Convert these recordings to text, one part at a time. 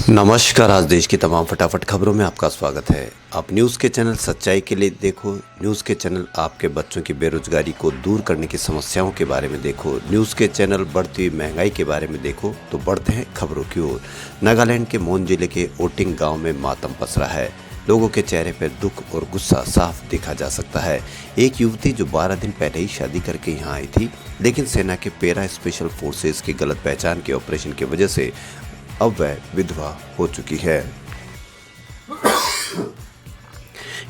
नमस्कार। आज देश की तमाम फटाफट खबरों में आपका स्वागत है। आप न्यूज़ के चैनल सच्चाई के लिए देखो। न्यूज़ के चैनल आपके बच्चों की बेरोजगारी को दूर करने की समस्याओं के बारे में देखो। न्यूज़ के चैनल बढ़ती हुई महंगाई के बारे में देखो। तो बढ़ते हैं खबरों की ओर। नागालैंड के मोन जिले के ओटिंग गांव में मातम पसरा है। लोगों के चेहरे पर दुख और गुस्सा साफ देखा जा सकता है। एक युवती जो 12 दिन पहले ही शादी करके यहाँ आई थी, लेकिन सेना के पैरा स्पेशल फोर्सेस की गलत पहचान के ऑपरेशन की वजह से अब वह विधवा हो चुकी है।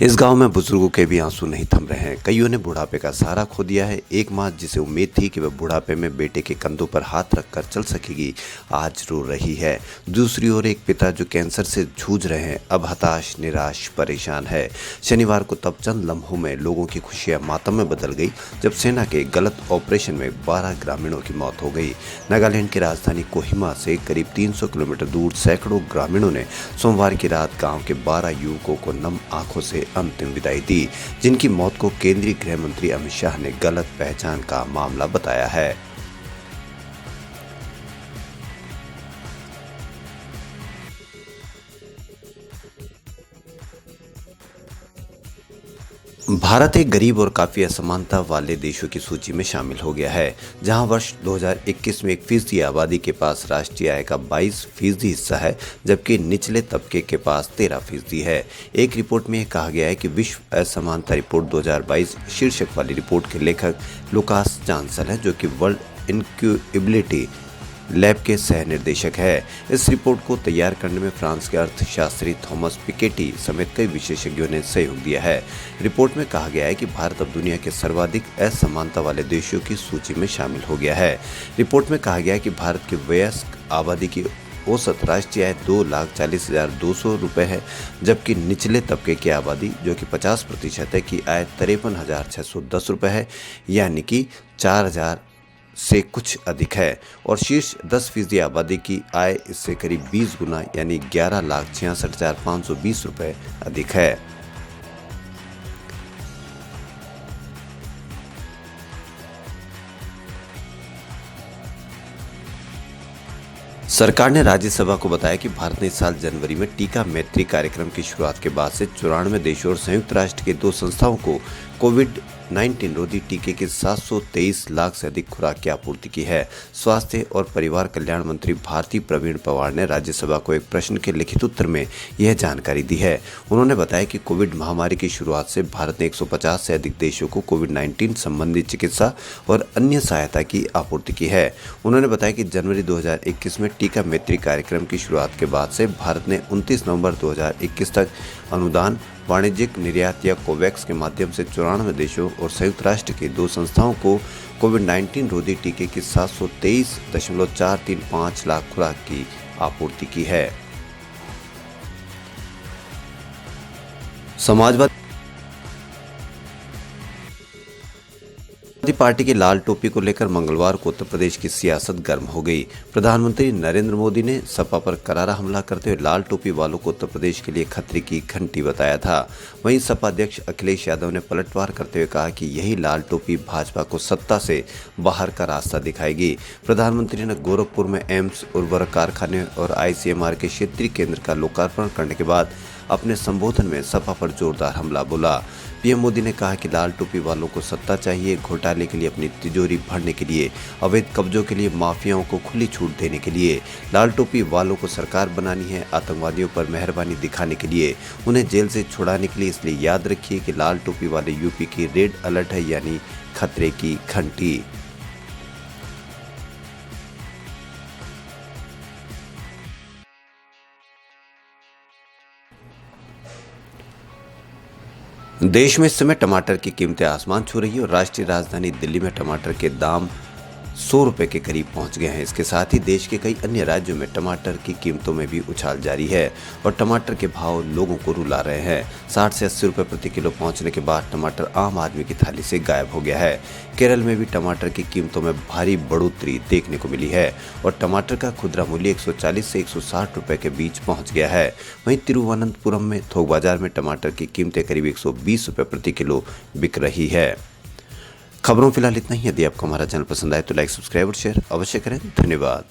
इस गांव में बुजुर्गों के भी आंसू नहीं थम रहे हैं। कईयों ने बुढ़ापे का सहारा खो दिया है। एक माँ जिसे उम्मीद थी कि वह बुढ़ापे में बेटे के कंधों पर हाथ रखकर चल सकेगी, आज रो रही है। दूसरी ओर एक पिता जो कैंसर से जूझ रहे हैं, अब हताश, निराश, परेशान है। शनिवार को तब चंद लम्हों में लोगों की खुशियां मातम में बदल गई जब सेना के गलत ऑपरेशन में 12 ग्रामीणों की मौत हो गई। नागालैंड की राजधानी कोहिमा से करीब 300 किलोमीटर दूर सैकड़ों ग्रामीणों ने सोमवार की रात गाँव के 12 युवकों को नम आंखों से अंतिम विदाई दी, जिनकी मौत को केंद्रीय गृह मंत्री अमित शाह ने गलत पहचान का मामला बताया है। भारत एक गरीब और काफ़ी असमानता वाले देशों की सूची में शामिल हो गया है, जहां वर्ष 2021 में 1% आबादी के पास राष्ट्रीय आय का 22% हिस्सा है, जबकि निचले तबके के पास 13% है। एक रिपोर्ट में यह कहा गया है कि विश्व असमानता रिपोर्ट 2022 शीर्षक वाली रिपोर्ट के लेखक लुकास चांसल है, जो कि वर्ल्ड इनक्यूबिलिटी लैब के सह निर्देशक है। इस रिपोर्ट को तैयार करने में फ्रांस के अर्थशास्त्री थॉमस पिकेटी समेत कई विशेषज्ञों ने सहयोग दिया है। रिपोर्ट में कहा गया है कि भारत अब दुनिया के सर्वाधिक असमानता वाले देशों की सूची में शामिल हो गया है। रिपोर्ट में कहा गया है कि भारत की वयस्क आबादी की औसत राष्ट्रीय आय 2,40,200 रुपये है, जबकि निचले तबके की आबादी, जो कि 50% है, की आय 53,610 रुपये है, यानी कि 4,000 से कुछ अधिक है। और शीर्ष 10% आबादी की आय इससे करीब 20 गुना यानी 11,66,520 रुपये अधिक है। सरकार ने राज्यसभा को बताया कि भारत ने इस साल जनवरी में टीका मैत्री कार्यक्रम की शुरुआत के बाद से 94 देशों और संयुक्त राष्ट्र के 2 संस्थाओं को कोविड-19 रोधी टीके के 723 लाख से अधिक खुराक की आपूर्ति की है। स्वास्थ्य और परिवार कल्याण मंत्री भारती प्रवीण पवार ने राज्यसभा को एक प्रश्न के लिखित उत्तर में यह जानकारी दी है। उन्होंने बताया कि कोविड महामारी की शुरुआत से भारत ने 150 से अधिक देशों को कोविड-19 संबंधी चिकित्सा और अन्य सहायता की आपूर्ति की है। उन्होंने बताया कि जनवरी 2021 में टीका मैत्री कार्यक्रम की शुरुआत के बाद से भारत ने 29 नवंबर 2021 तक अनुदान, वाणिज्यिक निर्यात या कोवैक्स के माध्यम से 94 देशों और संयुक्त राष्ट्र की 2 संस्थाओं को कोविड-19 रोधी टीके की 723.435 लाख खुराक की आपूर्ति की है। समाजवादी पार्टी की लाल टोपी को लेकर मंगलवार को उत्तर प्रदेश की सियासत गर्म हो गई। प्रधानमंत्री नरेंद्र मोदी ने सपा पर करारा हमला करते हुए लाल टोपी वालों को उत्तर प्रदेश के लिए खतरे की घंटी बताया था। वहीं सपा अध्यक्ष अखिलेश यादव ने पलटवार करते हुए कहा कि यही लाल टोपी भाजपा को सत्ता से बाहर का रास्ता दिखाएगी। प्रधानमंत्री ने गोरखपुर में एम्स, उर्वरक कारखाने और ICMR के क्षेत्रीय केंद्र का लोकार्पण करने के बाद अपने संबोधन में सपा पर जोरदार हमला बोला। पीएम मोदी ने कहा कि लाल टोपी वालों को सत्ता चाहिए, घोटाले के लिए अपनी तिजोरी भरने के लिए, अवैध कब्जों के लिए माफियाओं को खुली छूट देने के लिए। लाल टोपी वालों को सरकार बनानी है, आतंकवादियों पर मेहरबानी दिखाने के लिए, उन्हें जेल से छुड़ाने के लिए। इसलिए याद रखिए कि लाल टोपी वाले यूपी की रेड अलर्ट है, यानी खतरे की घंटी। देश में इस समय टमाटर की कीमतें आसमान छू रही है और राष्ट्रीय राजधानी दिल्ली में टमाटर के दाम 100 रुपये के करीब पहुंच गए हैं। इसके साथ ही देश के कई अन्य राज्यों में टमाटर की कीमतों में भी उछाल जारी है और टमाटर के भाव लोगों को रुला रहे हैं। 60 से 80 रुपये प्रति किलो पहुंचने के बाद टमाटर आम आदमी की थाली से गायब हो गया है। केरल में भी टमाटर की कीमतों में भारी बढ़ोतरी देखने को मिली है और टमाटर का खुदरा मूल्य 140 से 160 रुपये के बीच पहुँच गया है। वहीं तिरुवनंतपुरम में थोक बाजार में टमाटर की कीमतें करीब 120 रुपये प्रति किलो बिक रही है। खबरों फिलहाल इतना ही। यदि आपको हमारा चैनल पसंद आए तो लाइक, सब्सक्राइब और शेयर अवश्य करें। धन्यवाद।